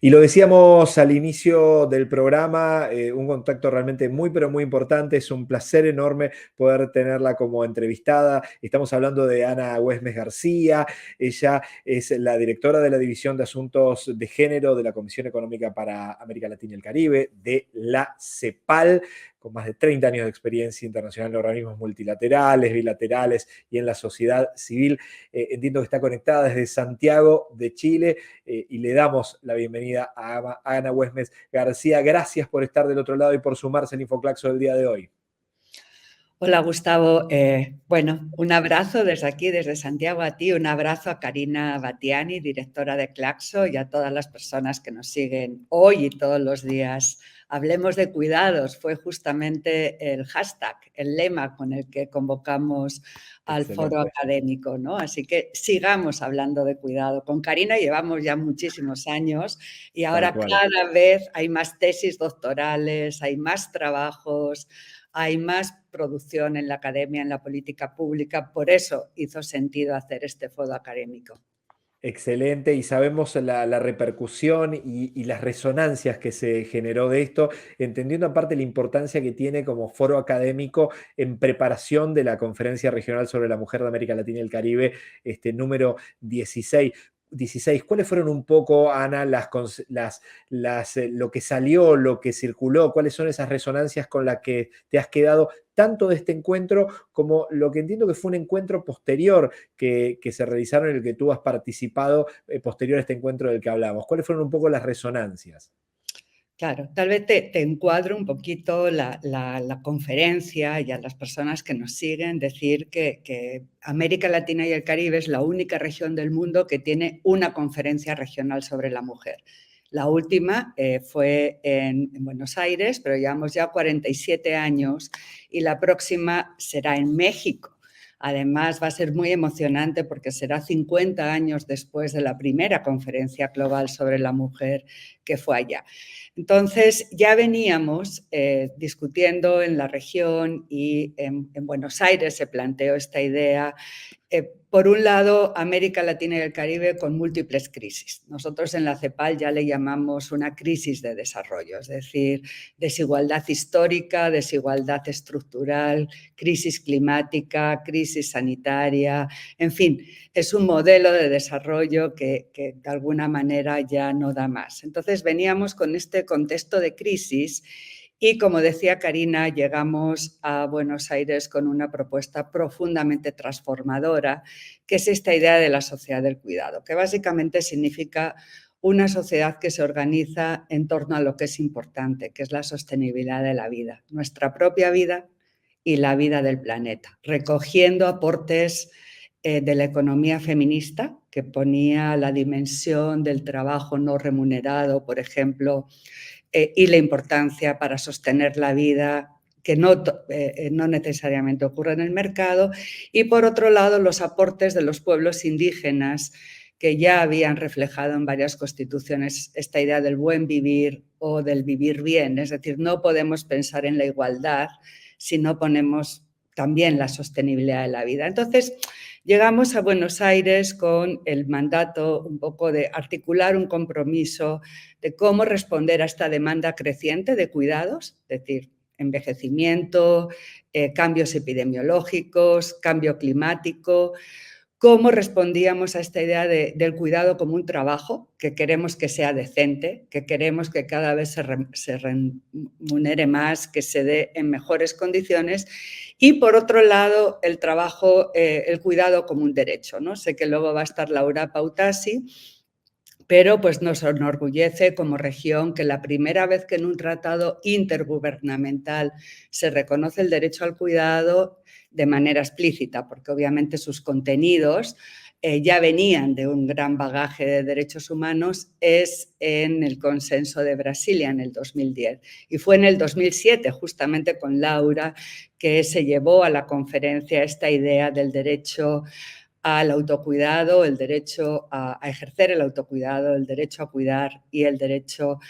Y lo decíamos al inicio del programa, un contacto realmente muy, pero muy importante. Es un placer enorme poder tenerla como entrevistada. Estamos hablando de Ana Güemes García. Ella es la directora de la División de Asuntos de Género de la Comisión Económica para América Latina y el Caribe, de la CEPAL, con más de 30 años de experiencia internacional en organismos multilaterales, bilaterales y en la sociedad civil. Entiendo que está conectada desde Santiago de Chile. Y le damos la bienvenida a Ana Güemes García. Gracias por estar del otro lado y por sumarse al Infoclaxo del día de hoy. Hola Gustavo, bueno, un abrazo desde aquí, desde Santiago a ti, un abrazo a Karina Batiani, directora de Claxo, y a todas las personas que nos siguen hoy y todos los días. Hablemos de cuidados, fue justamente el hashtag, el lema con el que convocamos al foro Excelente. académico, ¿no? Así que sigamos hablando de cuidado. Con Karina llevamos ya muchísimos años y Tal ahora cual. cada vez hay más tesis doctorales, hay más trabajos, hay más producción en la academia, en la política pública. Por eso hizo sentido hacer este foro académico. Excelente, y sabemos la repercusión y las resonancias que se generó de esto, entendiendo aparte la importancia que tiene como foro académico en preparación de la Conferencia Regional sobre la Mujer de América Latina y el Caribe, número 16. ¿Cuáles fueron un poco, Ana, lo que salió, lo que circuló? ¿Cuáles son esas resonancias con las que te has quedado tanto de este encuentro como lo que entiendo que fue un encuentro posterior que se realizaron en el que tú has participado posterior a este encuentro del que hablamos? ¿Cuáles fueron un poco las resonancias? Claro, tal vez te encuadro un poquito la conferencia y a las personas que nos siguen decir que América Latina y el Caribe es la única región del mundo que tiene una conferencia regional sobre la mujer. La última fue en Buenos Aires, pero llevamos ya 47 años y la próxima será en México. Además, va a ser muy emocionante porque será 50 años después de la primera conferencia global sobre la mujer que fue allá. Entonces, ya veníamos discutiendo en la región y en Buenos Aires se planteó esta idea. Por un lado, América Latina y el Caribe con múltiples crisis. Nosotros en la CEPAL ya le llamamos una crisis de desarrollo, es decir, desigualdad histórica, desigualdad estructural, crisis climática, crisis sanitaria, en fin, es un modelo de desarrollo que de alguna manera ya no da más. Entonces veníamos con este contexto de crisis y, como decía Karina, llegamos a Buenos Aires con una propuesta profundamente transformadora, que es esta idea de la sociedad del cuidado, que básicamente significa una sociedad que se organiza en torno a lo que es importante, que es la sostenibilidad de la vida, nuestra propia vida y la vida del planeta, recogiendo aportes de la economía feminista, que ponía la dimensión del trabajo no remunerado, por ejemplo, y la importancia para sostener la vida que no necesariamente ocurre en el mercado, y por otro lado los aportes de los pueblos indígenas que ya habían reflejado en varias constituciones esta idea del buen vivir o del vivir bien, es decir, no podemos pensar en la igualdad si no ponemos también la sostenibilidad de la vida. Entonces, llegamos a Buenos Aires con el mandato un poco de articular un compromiso de cómo responder a esta demanda creciente de cuidados, es decir, envejecimiento, cambios epidemiológicos, cambio climático, cómo respondíamos a esta idea del cuidado como un trabajo, que queremos que sea decente, que queremos que cada vez se remunere más, que se dé en mejores condiciones, y por otro lado el trabajo, el cuidado como un derecho, ¿no? Sé que luego va a estar Laura Pautasi, pero pues nos enorgullece como región que la primera vez que en un tratado intergubernamental se reconoce el derecho al cuidado de manera explícita, porque obviamente sus contenidos ya venían de un gran bagaje de derechos humanos, es en el Consenso de Brasilia en el 2010. Y fue en el 2007, justamente con Laura, que se llevó a la conferencia esta idea del derecho al autocuidado, el derecho a ejercer el autocuidado, el derecho a cuidar y el derecho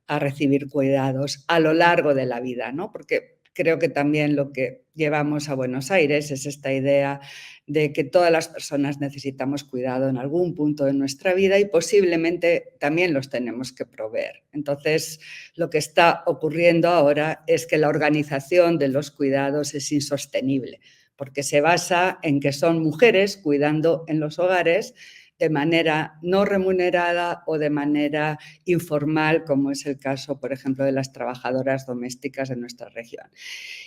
a recibir cuidados a lo largo de la vida, ¿no? Porque creo que también lo que llevamos a Buenos Aires es esta idea de que todas las personas necesitamos cuidado en algún punto de nuestra vida y posiblemente también los tenemos que proveer. Entonces, lo que está ocurriendo ahora es que la organización de los cuidados es insostenible, porque se basa en que son mujeres cuidando en los hogares de manera no remunerada o de manera informal, como es el caso, por ejemplo, de las trabajadoras domésticas de nuestra región.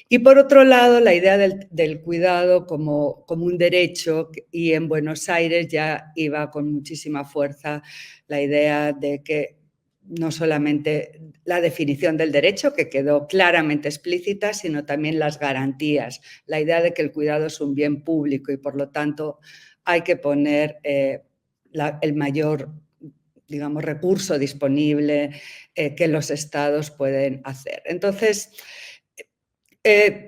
Y por otro lado, la idea del cuidado como un derecho, y en Buenos Aires ya iba con muchísima fuerza la idea de que no solamente la definición del derecho, que quedó claramente explícita, sino también las garantías, la idea de que el cuidado es un bien público y por lo tanto hay que poner el mayor, digamos, recurso disponible que los estados pueden hacer. Entonces,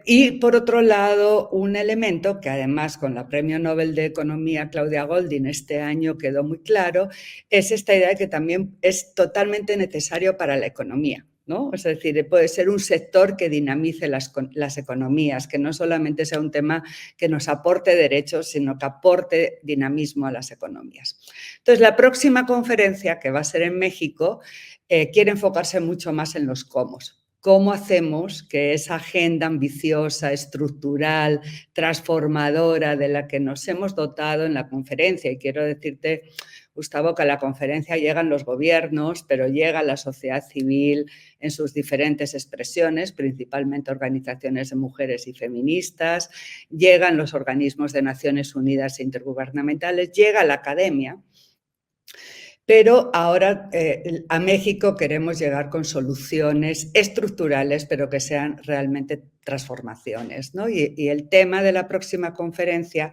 y por otro lado, un elemento que además con la Premio Nobel de Economía Claudia Goldin este año quedó muy claro, es esta idea de que también es totalmente necesario para la economía, ¿no? Es decir, puede ser un sector que dinamice las economías, que no solamente sea un tema que nos aporte derechos, sino que aporte dinamismo a las economías. Entonces, la próxima conferencia, que va a ser en México, quiere enfocarse mucho más en los cómo. ¿Cómo hacemos que esa agenda ambiciosa, estructural, transformadora de la que nos hemos dotado en la conferencia? Y quiero decirte, Gustavo, que a la conferencia llegan los gobiernos, pero llega la sociedad civil en sus diferentes expresiones, principalmente organizaciones de mujeres y feministas, llegan los organismos de Naciones Unidas e intergubernamentales, llega la academia. Pero ahora a México queremos llegar con soluciones estructurales, pero que sean realmente transformaciones, ¿no? Y el tema de la próxima conferencia,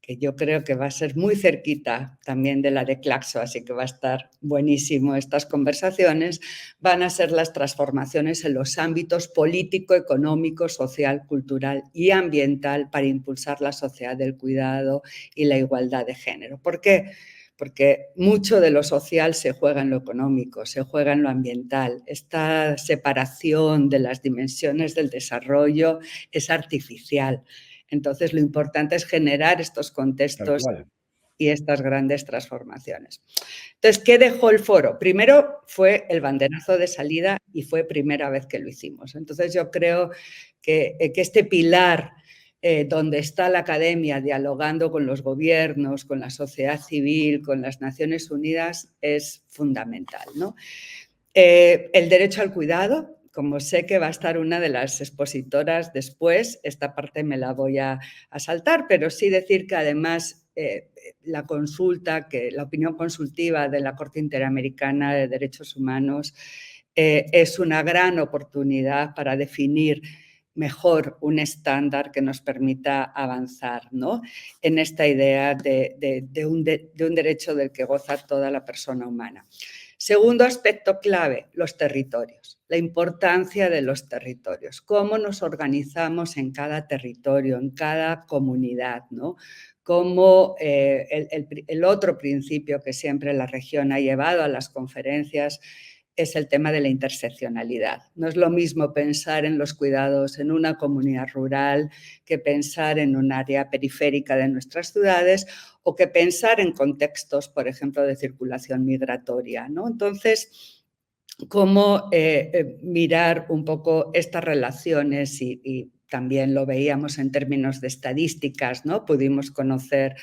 que yo creo que va a ser muy cerquita también de la de Claxo, así que va a estar buenísimo estas conversaciones, van a ser las transformaciones en los ámbitos político, económico, social, cultural y ambiental para impulsar la sociedad del cuidado y la igualdad de género. ¿Por qué? Porque mucho de lo social se juega en lo económico, se juega en lo ambiental. Esta separación de las dimensiones del desarrollo es artificial. Entonces, lo importante es generar estos contextos y estas grandes transformaciones. Entonces, ¿qué dejó el foro? Primero fue el banderazo de salida y fue primera vez que lo hicimos. Entonces, yo creo que este pilar donde está la academia dialogando con los gobiernos, con la sociedad civil, con las Naciones Unidas, es fundamental, ¿no? El derecho al cuidado, como sé que va a estar una de las expositoras después, esta parte me la voy a saltar, pero sí decir que además la consulta, que la opinión consultiva de la Corte Interamericana de Derechos Humanos es una gran oportunidad para definir mejor un estándar que nos permita avanzar, ¿no? En esta idea de un derecho del que goza toda la persona humana. Segundo aspecto clave, los territorios, la importancia de los territorios, cómo nos organizamos en cada territorio, en cada comunidad, ¿no? Cómo el otro principio que siempre la región ha llevado a las conferencias es el tema de la interseccionalidad. No es lo mismo pensar en los cuidados en una comunidad rural que pensar en un área periférica de nuestras ciudades o que pensar en contextos, por ejemplo, de circulación migratoria, ¿no? Entonces, cómo mirar un poco estas relaciones y también lo veíamos en términos de estadísticas, ¿no? Pudimos conocer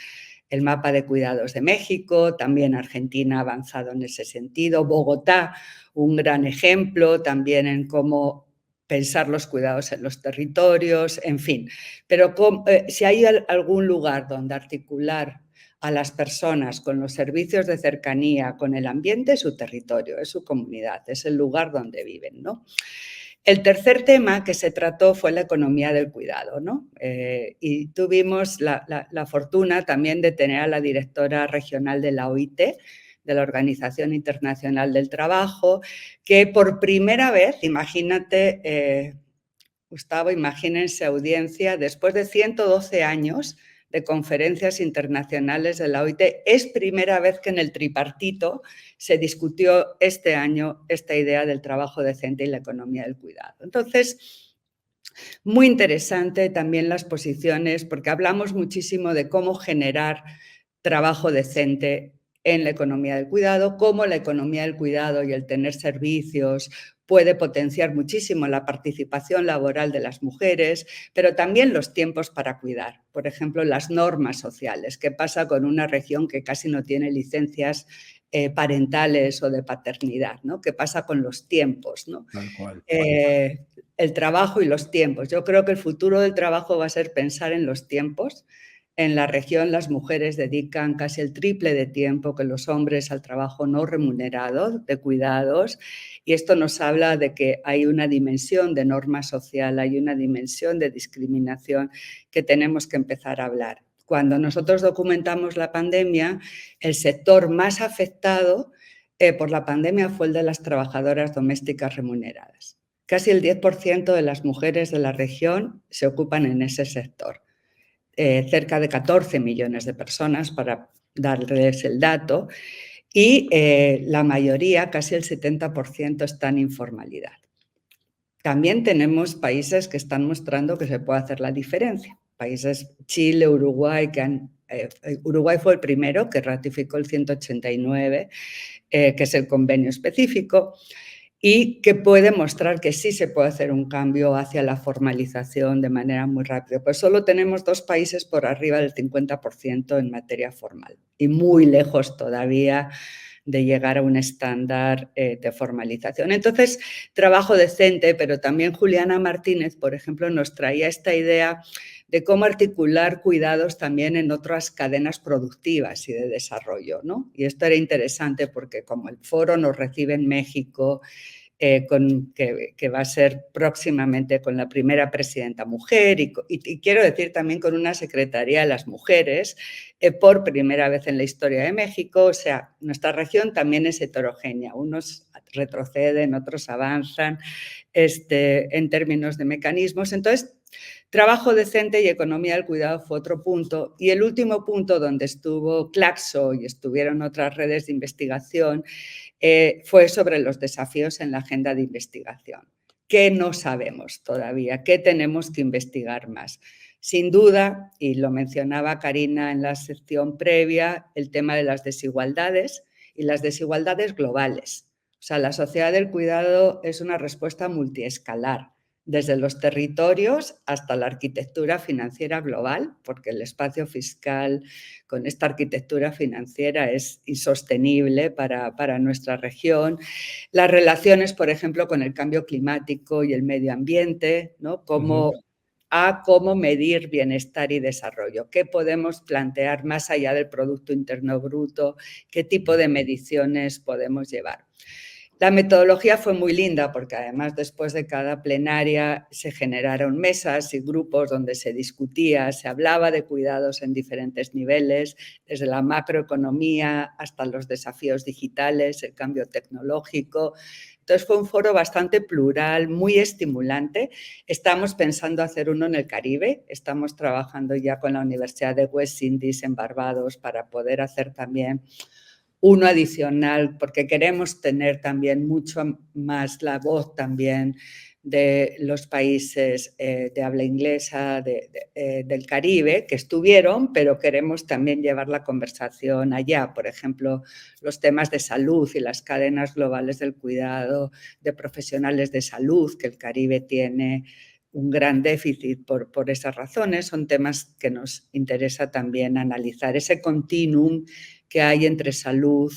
el mapa de cuidados de México, también Argentina ha avanzado en ese sentido, Bogotá, un gran ejemplo también en cómo pensar los cuidados en los territorios, en fin. Pero si hay algún lugar donde articular a las personas con los servicios de cercanía, con el ambiente, es su territorio, es su comunidad, es el lugar donde viven, ¿no? El tercer tema que se trató fue la economía del cuidado, ¿no? Y tuvimos la fortuna también de tener a la directora regional de la OIT, de la Organización Internacional del Trabajo, que por primera vez, imagínate, Gustavo, imagínense audiencia, después de 112 años de conferencias internacionales de la OIT, es primera vez que en el tripartito se discutió este año esta idea del trabajo decente y la economía del cuidado. Entonces, Muy interesante también las posiciones, porque hablamos muchísimo de cómo generar trabajo decente en la economía del cuidado, cómo la economía del cuidado y el tener servicios puede potenciar muchísimo la participación laboral de las mujeres, pero también los tiempos para cuidar. Por ejemplo, las normas sociales. ¿Qué pasa con una región que casi no tiene licencias parentales o de paternidad? ¿No? ¿Qué pasa con los tiempos? ¿No? Tal cual. El trabajo y los tiempos. Yo creo que el futuro del trabajo va a ser pensar en los tiempos. En la región las mujeres dedican casi el triple de tiempo que los hombres al trabajo no remunerado, de cuidados, y esto nos habla de que hay una dimensión de norma social, hay una dimensión de discriminación que tenemos que empezar a hablar. Cuando nosotros documentamos la pandemia, el sector más afectado por la pandemia fue el de las trabajadoras domésticas remuneradas. Casi el 10% de las mujeres de la región se ocupan en ese sector. Cerca de 14 millones de personas, para darles el dato, y la mayoría, casi el 70%, está en informalidad. También tenemos países que están mostrando que se puede hacer la diferencia. Países Chile, Uruguay, Uruguay fue el primero que ratificó el 189, que es el convenio específico, y que puede mostrar que sí se puede hacer un cambio hacia la formalización de manera muy rápida. Pues solo tenemos 2 países por arriba del 50% en materia formal y muy lejos todavía de llegar a un estándar de formalización. Entonces, trabajo decente, pero también Juliana Martínez, por ejemplo, nos traía esta idea de cómo articular cuidados también en otras cadenas productivas y de desarrollo, ¿no? Y esto era interesante porque como el foro nos recibe en México, que va a ser próximamente con la primera presidenta mujer y quiero decir también con una secretaría de las mujeres por primera vez en la historia de México. O sea, nuestra región también es heterogénea. Unos retroceden, otros avanzan en términos de mecanismos. Entonces, trabajo decente y economía del cuidado fue otro punto. Y el último punto donde estuvo Claxo y estuvieron otras redes de investigación fue sobre los desafíos en la agenda de investigación. ¿Qué no sabemos todavía? ¿Qué tenemos que investigar más? Sin duda, y lo mencionaba Karina en la sección previa, el tema de las desigualdades y las desigualdades globales. O sea, la sociedad del cuidado es una respuesta multiescalar, desde los territorios hasta la arquitectura financiera global, porque el espacio fiscal con esta arquitectura financiera es insostenible para nuestra región. Las relaciones, por ejemplo, con el cambio climático y el medio ambiente, ¿no? Cómo medir bienestar y desarrollo, qué podemos plantear más allá del Producto Interno Bruto, qué tipo de mediciones podemos llevar. La metodología fue muy linda porque además después de cada plenaria se generaron mesas y grupos donde se discutía, se hablaba de cuidados en diferentes niveles, desde la macroeconomía hasta los desafíos digitales, el cambio tecnológico. Entonces fue un foro bastante plural, muy estimulante. Estamos pensando hacer uno en el Caribe, estamos trabajando ya con la Universidad de West Indies en Barbados para poder hacer también uno adicional, porque queremos tener también mucho más la voz también de los países de habla inglesa del Caribe, que estuvieron, pero queremos también llevar la conversación allá. Por ejemplo, los temas de salud y las cadenas globales del cuidado de profesionales de salud, que el Caribe tiene un gran déficit por esas razones, son temas que nos interesa también analizar. Ese continuum que hay entre salud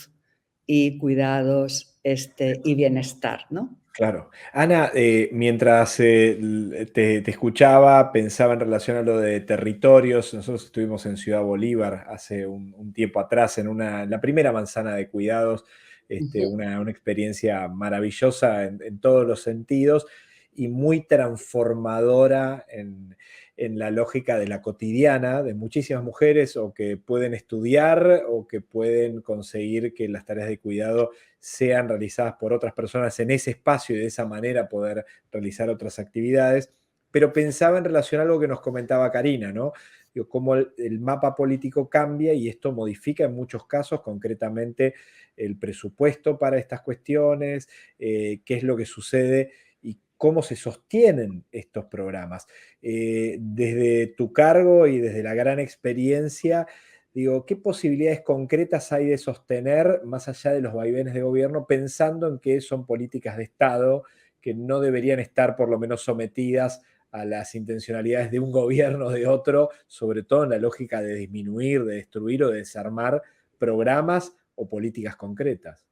y cuidados y bienestar, ¿no? Claro. Ana, mientras te escuchaba, pensaba en relación a lo de territorios. Nosotros estuvimos en Ciudad Bolívar hace un tiempo atrás, en la primera manzana de cuidados, una experiencia maravillosa en todos los sentidos y muy transformadora en la lógica de la cotidiana de muchísimas mujeres o que pueden estudiar o que pueden conseguir que las tareas de cuidado sean realizadas por otras personas en ese espacio y de esa manera poder realizar otras actividades. Pero pensaba en relación a algo que nos comentaba Karina, ¿no? Digo, cómo el mapa político cambia y esto modifica en muchos casos, concretamente el presupuesto para estas cuestiones, qué es lo que sucede y cómo se sostienen estos programas. Desde tu cargo y desde la gran experiencia, digo, ¿qué posibilidades concretas hay de sostener más allá de los vaivenes de gobierno, pensando en que son políticas de Estado que no deberían estar por lo menos sometidas a las intencionalidades de un gobierno o de otro, sobre todo en la lógica de disminuir, de destruir o de desarmar programas o políticas concretas?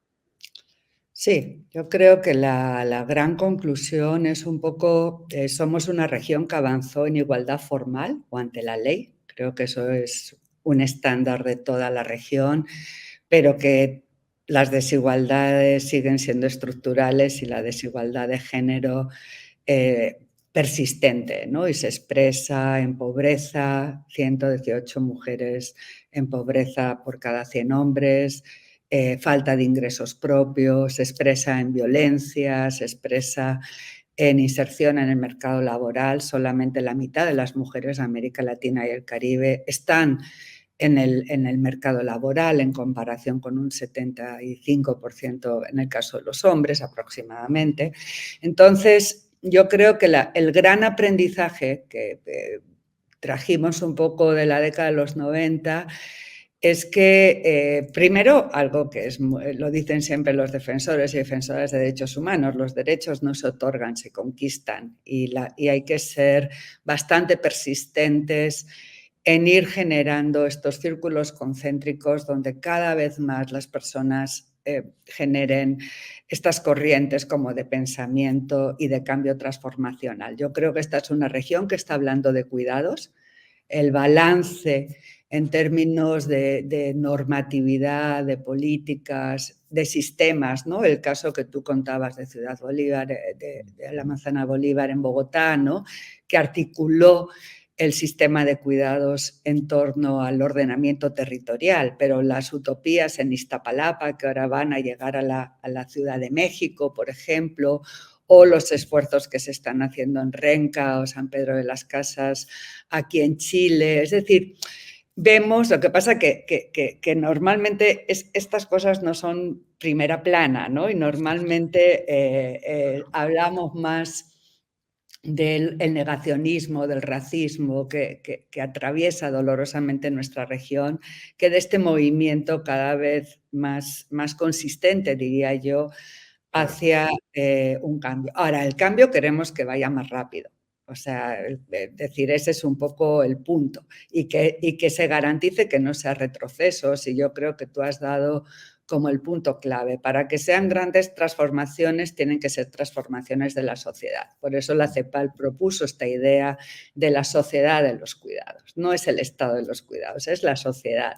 Sí, yo creo que la gran conclusión es un poco, somos una región que avanzó en igualdad formal o ante la ley. Creo que eso es un estándar de toda la región, pero que las desigualdades siguen siendo estructurales y la desigualdad de género persistente, ¿no? Y se expresa en pobreza, 118 mujeres en pobreza por cada 100 hombres, falta de ingresos propios, se expresa en violencia, se expresa en inserción en el mercado laboral. Solamente la mitad de las mujeres de América Latina y el Caribe están en el mercado laboral en comparación con un 75% en el caso de los hombres aproximadamente. Entonces, yo creo que el gran aprendizaje que trajimos un poco de la década de los 90 es que, primero, algo que lo dicen siempre los defensores y defensoras de derechos humanos, los derechos no se otorgan, se conquistan y hay que ser bastante persistentes en ir generando estos círculos concéntricos donde cada vez más las personas generen estas corrientes como de pensamiento y de cambio transformacional. Yo creo que esta es una región que está hablando de cuidados, el balance en términos de normatividad, de políticas, de sistemas, ¿no? El caso que tú contabas de Ciudad Bolívar, de la Manzana Bolívar en Bogotá, ¿no? Que articuló el sistema de cuidados en torno al ordenamiento territorial, pero las utopías en Iztapalapa, que ahora van a llegar a la Ciudad de México, por ejemplo, o los esfuerzos que se están haciendo en Renca o San Pedro de las Casas aquí en Chile. Es decir, vemos, lo que pasa que normalmente estas cosas no son primera plana, ¿no? Y normalmente hablamos más del negacionismo, del racismo que atraviesa dolorosamente nuestra región, que de este movimiento cada vez más consistente, diría yo, Claro. hacia un cambio. Ahora, el cambio queremos que vaya más rápido. O sea, decir, ese es un poco el punto. Y que se garantice que no sea retrocesos. Y yo creo que tú has dado como el punto clave. Para que sean grandes transformaciones, tienen que ser transformaciones de la sociedad. Por eso la CEPAL propuso esta idea de la sociedad de los cuidados. No es el estado de los cuidados, es la sociedad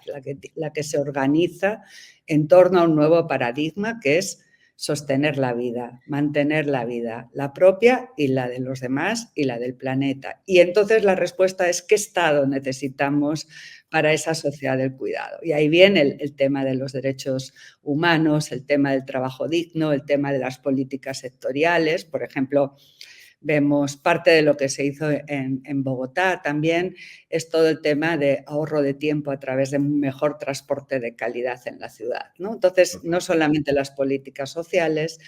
la que se organiza en torno a un nuevo paradigma que es sostener la vida, mantener la vida, la propia y la de los demás y la del planeta. Y entonces la respuesta es ¿qué Estado necesitamos para esa sociedad del cuidado? Y ahí viene el tema de los derechos humanos, el tema del trabajo digno, el tema de las políticas sectoriales. Por ejemplo, vemos parte de lo que se hizo en Bogotá también, es todo el tema de ahorro de tiempo a través de un mejor transporte de calidad en la ciudad, ¿no? Entonces, no solamente las políticas sociales,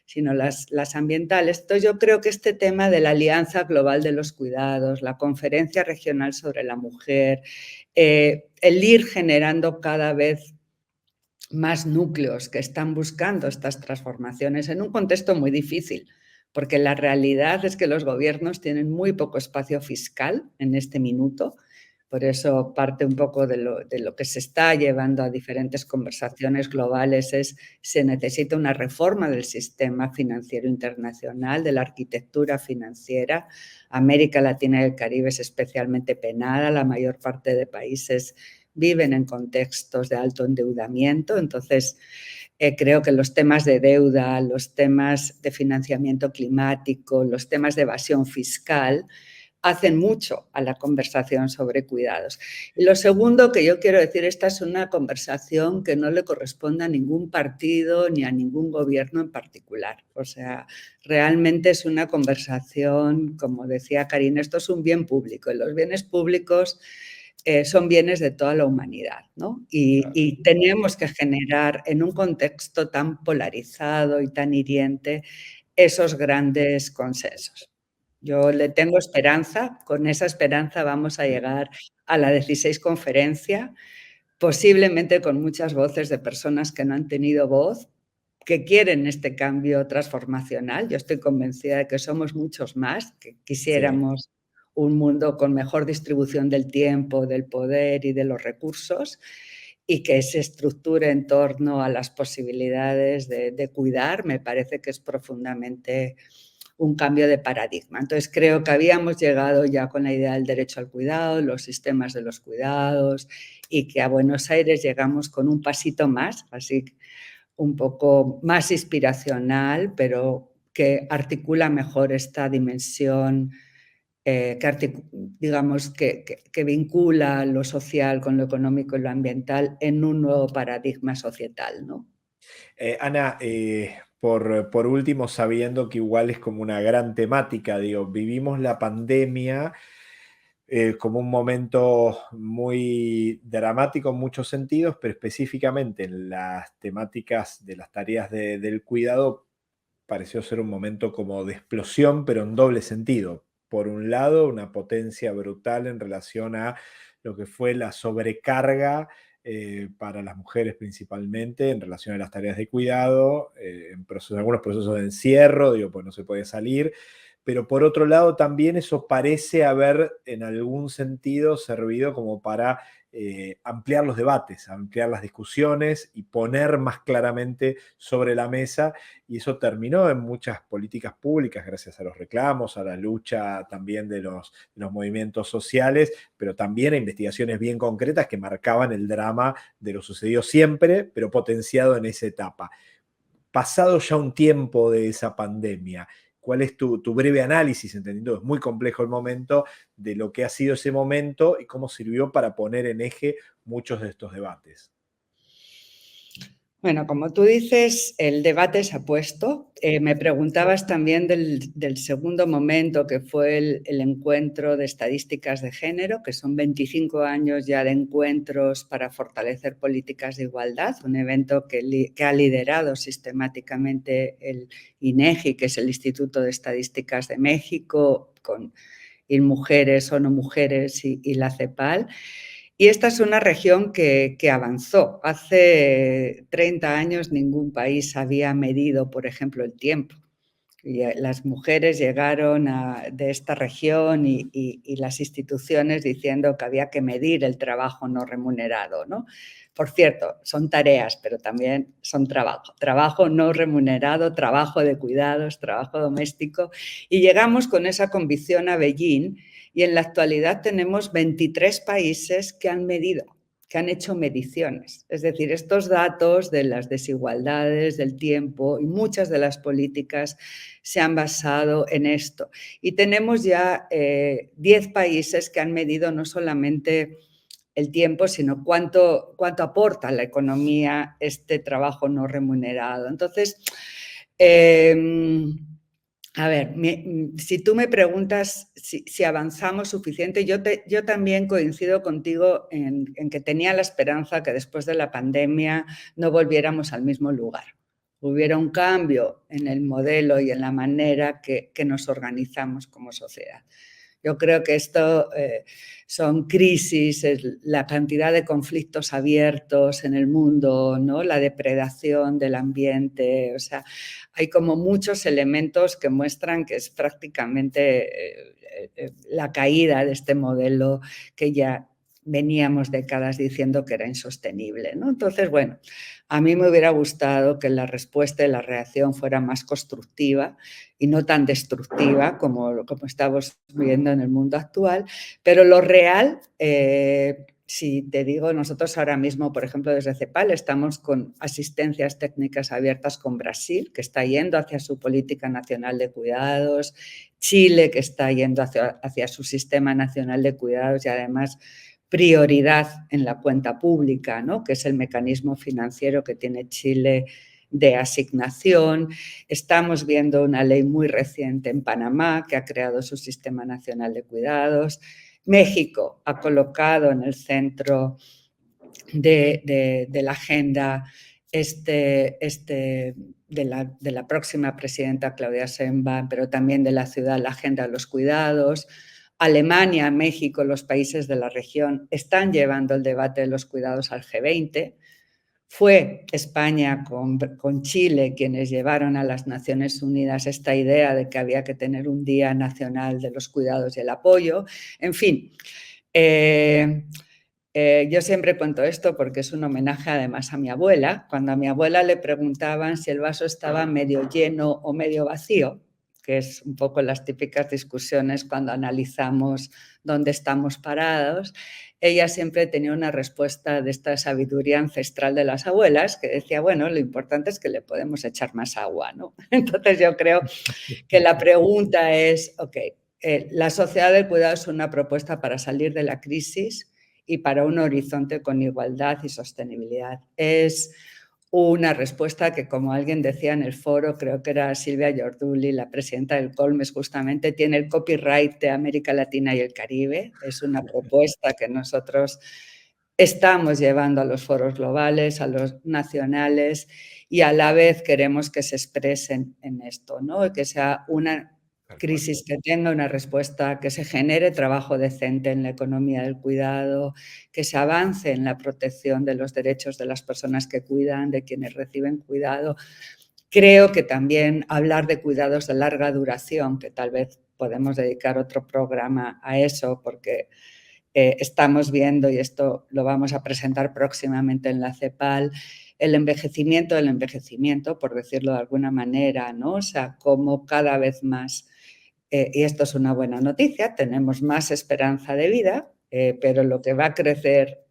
sino las ambientales. Entonces, yo creo que este tema de la Alianza Global de los Cuidados, la Conferencia Regional sobre la Mujer, el ir generando cada vez más núcleos que están buscando estas transformaciones en un contexto muy difícil, porque la realidad es que los gobiernos tienen muy poco espacio fiscal en este minuto. Por eso parte un poco de lo que se está llevando a diferentes conversaciones globales es se necesita una reforma del sistema financiero internacional, de la arquitectura financiera. América Latina y el Caribe es especialmente penada, la mayor parte de países viven en contextos de alto endeudamiento, entonces creo que los temas de deuda, los temas de financiamiento climático, los temas de evasión fiscal hacen mucho a la conversación sobre cuidados. Y lo segundo que yo quiero decir, esta es una conversación que no le corresponde a ningún partido ni a ningún gobierno en particular. O sea, realmente es una conversación, como decía Karina, esto es un bien público y los bienes públicos son bienes de toda la humanidad, ¿no? Y tenemos que generar en un contexto tan polarizado y tan hiriente esos grandes consensos. Yo le tengo esperanza, con esa esperanza vamos a llegar a la 16 conferencia, posiblemente con muchas voces de personas que no han tenido voz, que quieren este cambio transformacional. Yo estoy convencida de que somos muchos más, que Sí. quisiéramos un mundo con mejor distribución del tiempo, del poder y de los recursos, y que se estructure en torno a las posibilidades de cuidar, me parece que es profundamente un cambio de paradigma. Entonces creo que habíamos llegado ya con la idea del derecho al cuidado, los sistemas de los cuidados, y que a Buenos Aires llegamos con un pasito más, así un poco más inspiracional, pero que articula mejor esta dimensión, digamos, que vincula lo social con lo económico y lo ambiental en un nuevo paradigma societal, ¿no? Ana, por último, sabiendo que igual es como una gran temática, digo, vivimos la pandemia como un momento muy dramático en muchos sentidos, pero específicamente en las temáticas de las tareas del cuidado, pareció ser un momento como de explosión, pero en doble sentido. Por un lado, una potencia brutal en relación a lo que fue la sobrecarga para las mujeres principalmente en relación a las tareas de cuidado, en algunos procesos de encierro, digo, pues no se puede salir, pero por otro lado también eso parece haber en algún sentido servido como para ampliar los debates, ampliar las discusiones y poner más claramente sobre la mesa, y eso terminó en muchas políticas públicas gracias a los reclamos, a la lucha también de los movimientos sociales, pero también a investigaciones bien concretas que marcaban el drama de lo sucedido siempre, pero potenciado en esa etapa. Pasado ya un tiempo de esa pandemia, ¿cuál es tu breve análisis, entendiendo que es muy complejo el momento, de lo que ha sido ese momento y cómo sirvió para poner en eje muchos de estos debates? Bueno, como tú dices, el debate se ha puesto. Me preguntabas también del segundo momento, que fue el encuentro de estadísticas de género, que son 25 años ya de encuentros para fortalecer políticas de igualdad, un evento que ha liderado sistemáticamente el INEGI, que es el Instituto de Estadísticas de México, con InMujeres o No Mujeres y la CEPAL. Y esta es una región que avanzó. Hace 30 años ningún país había medido, por ejemplo, el tiempo. Y las mujeres llegaron de esta región y las instituciones diciendo que había que medir el trabajo no remunerado, ¿no? Por cierto, son tareas, pero también son trabajo. Trabajo no remunerado, trabajo de cuidados, trabajo doméstico. Y llegamos con esa convicción a Beijing, y en la actualidad tenemos 23 países que han medido, que han hecho mediciones. Es decir, estos datos de las desigualdades, del tiempo y muchas de las políticas se han basado en esto. Y tenemos ya 10 países que han medido no solamente el tiempo, sino cuánto aporta a la economía este trabajo no remunerado. Entonces, a ver, si tú me preguntas si avanzamos suficiente, yo también coincido contigo en que tenía la esperanza que después de la pandemia no volviéramos al mismo lugar. Hubiera un cambio en el modelo y en la manera que nos organizamos como sociedad. Yo creo que esto son crisis, la cantidad de conflictos abiertos en el mundo, ¿no? La depredación del ambiente, o sea, hay como muchos elementos que muestran que es prácticamente la caída de este modelo que ya veníamos décadas diciendo que era insostenible, ¿no? Entonces, bueno, a mí me hubiera gustado que la respuesta y la reacción fuera más constructiva y no tan destructiva como estamos viendo en el mundo actual, pero lo real, si te digo, nosotros ahora mismo, por ejemplo, desde CEPAL estamos con asistencias técnicas abiertas con Brasil, que está yendo hacia su política nacional de cuidados, Chile, que está yendo hacia su sistema nacional de cuidados y además prioridad en la cuenta pública, ¿no? Que es el mecanismo financiero que tiene Chile de asignación. Estamos viendo una ley muy reciente en Panamá que ha creado su sistema nacional de cuidados. México ha colocado en el centro de la agenda este de la próxima presidenta Claudia Sheinbaum, pero también de la ciudad, la agenda de los cuidados. Alemania, México, los países de la región están llevando el debate de los cuidados al G20. Fue España con Chile quienes llevaron a las Naciones Unidas esta idea de que había que tener un Día Nacional de los Cuidados y el Apoyo. En fin, yo siempre cuento esto porque es un homenaje además a mi abuela. Cuando a mi abuela le preguntaban si el vaso estaba medio lleno o medio vacío, que es un poco las típicas discusiones cuando analizamos dónde estamos parados, ella siempre tenía una respuesta de esta sabiduría ancestral de las abuelas que decía, bueno, lo importante es que le podemos echar más agua, ¿no? Entonces yo creo que la pregunta es, ok, la sociedad del cuidado es una propuesta para salir de la crisis y para un horizonte con igualdad y sostenibilidad. Es una respuesta que, como alguien decía en el foro, creo que era Silvia Giorduli, la presidenta del Colmes, justamente tiene el copyright de América Latina y el Caribe. Es una propuesta que nosotros estamos llevando a los foros globales, a los nacionales, y a la vez queremos que se expresen en esto, ¿no? Que sea una crisis que tenga una respuesta, que se genere trabajo decente en la economía del cuidado, que se avance en la protección de los derechos de las personas que cuidan, de quienes reciben cuidado. Creo que también hablar de cuidados de larga duración, que tal vez podemos dedicar otro programa a eso, porque estamos viendo, y esto lo vamos a presentar próximamente en la CEPAL, el envejecimiento del envejecimiento, por decirlo de alguna manera, ¿no? O sea, cómo cada vez más, y esto es una buena noticia, tenemos más esperanza de vida, pero lo que va a crecer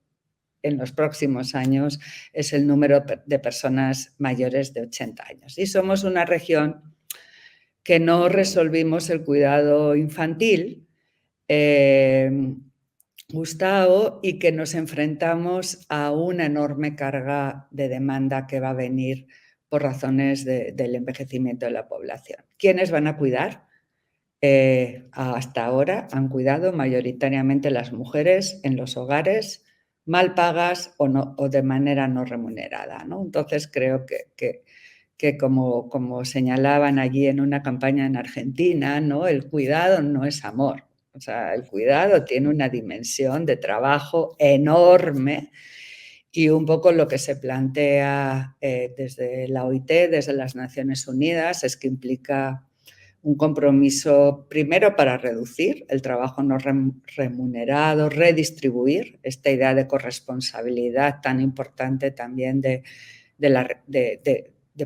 en los próximos años es el número de personas mayores de 80 años. Y somos una región que no resolvimos el cuidado infantil, Gustavo, y que nos enfrentamos a una enorme carga de demanda que va a venir por razones del envejecimiento de la población. ¿Quiénes van a cuidar? Hasta ahora han cuidado mayoritariamente las mujeres en los hogares, mal pagas o de manera no remunerada, ¿no? Entonces creo que como señalaban allí en una campaña en Argentina, ¿no? El cuidado no es amor. O sea, el cuidado tiene una dimensión de trabajo enorme y un poco lo que se plantea desde la OIT, desde las Naciones Unidas, es que implica un compromiso primero para reducir el trabajo no remunerado, redistribuir esta idea de corresponsabilidad tan importante también de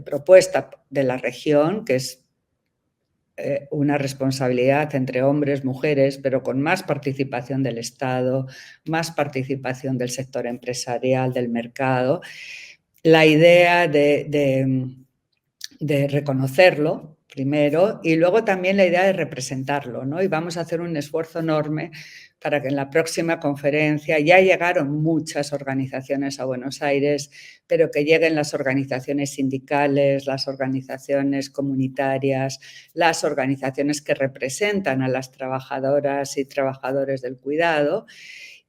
propuesta de la región, que es una responsabilidad entre hombres, mujeres, pero con más participación del Estado, más participación del sector empresarial, del mercado. La idea de reconocerlo primero y luego también la idea de representarlo, ¿no? Y vamos a hacer un esfuerzo enorme para que en la próxima conferencia, ya llegaron muchas organizaciones a Buenos Aires, pero que lleguen las organizaciones sindicales, las organizaciones comunitarias, las organizaciones que representan a las trabajadoras y trabajadores del cuidado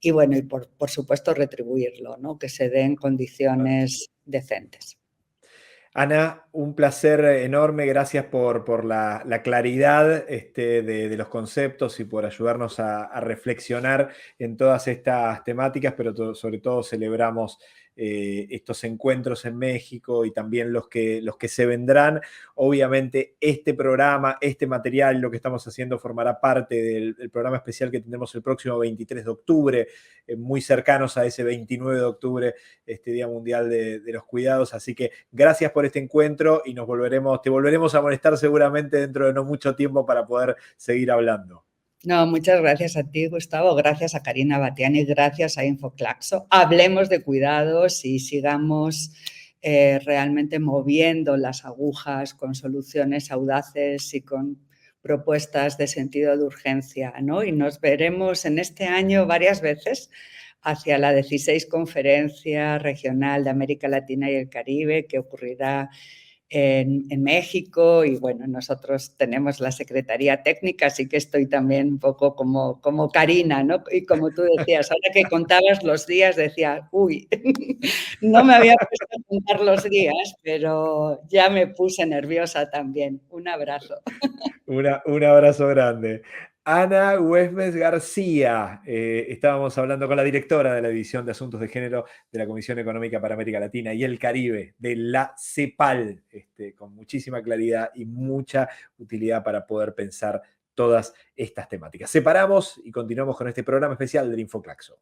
y, bueno, y por supuesto retribuirlo, ¿no? Que se den condiciones decentes. Ana, un placer enorme, gracias por la claridad de los conceptos y por ayudarnos a reflexionar en todas estas temáticas, pero sobre todo celebramos estos encuentros en México y también los que se vendrán. Obviamente este programa, este material, lo que estamos haciendo formará parte del programa especial que tendremos el próximo 23 de octubre, muy cercanos a ese 29 de octubre, este Día Mundial de los Cuidados. Así que gracias por este encuentro y te volveremos a molestar seguramente dentro de no mucho tiempo para poder seguir hablando. No, muchas gracias a ti, Gustavo, gracias a Karina Batiani, gracias a Infoclaxo. Hablemos de cuidados y sigamos realmente moviendo las agujas con soluciones audaces y con propuestas de sentido de urgencia, ¿no? Y nos veremos en este año varias veces hacia la 16 Conferencia Regional de América Latina y el Caribe, que ocurrirá en México, y bueno, nosotros tenemos la Secretaría Técnica, así que estoy también un poco como Karina, ¿no? Y como tú decías, ahora que contabas los días, decía, uy, no me había puesto a contar los días, pero ya me puse nerviosa también. Un abrazo. Un abrazo grande. Ana Güemes García, estábamos hablando con la directora de la División de Asuntos de Género de la Comisión Económica para América Latina y el Caribe, de la CEPAL, con muchísima claridad y mucha utilidad para poder pensar todas estas temáticas. Separamos y continuamos con este programa especial del InfoClaxo.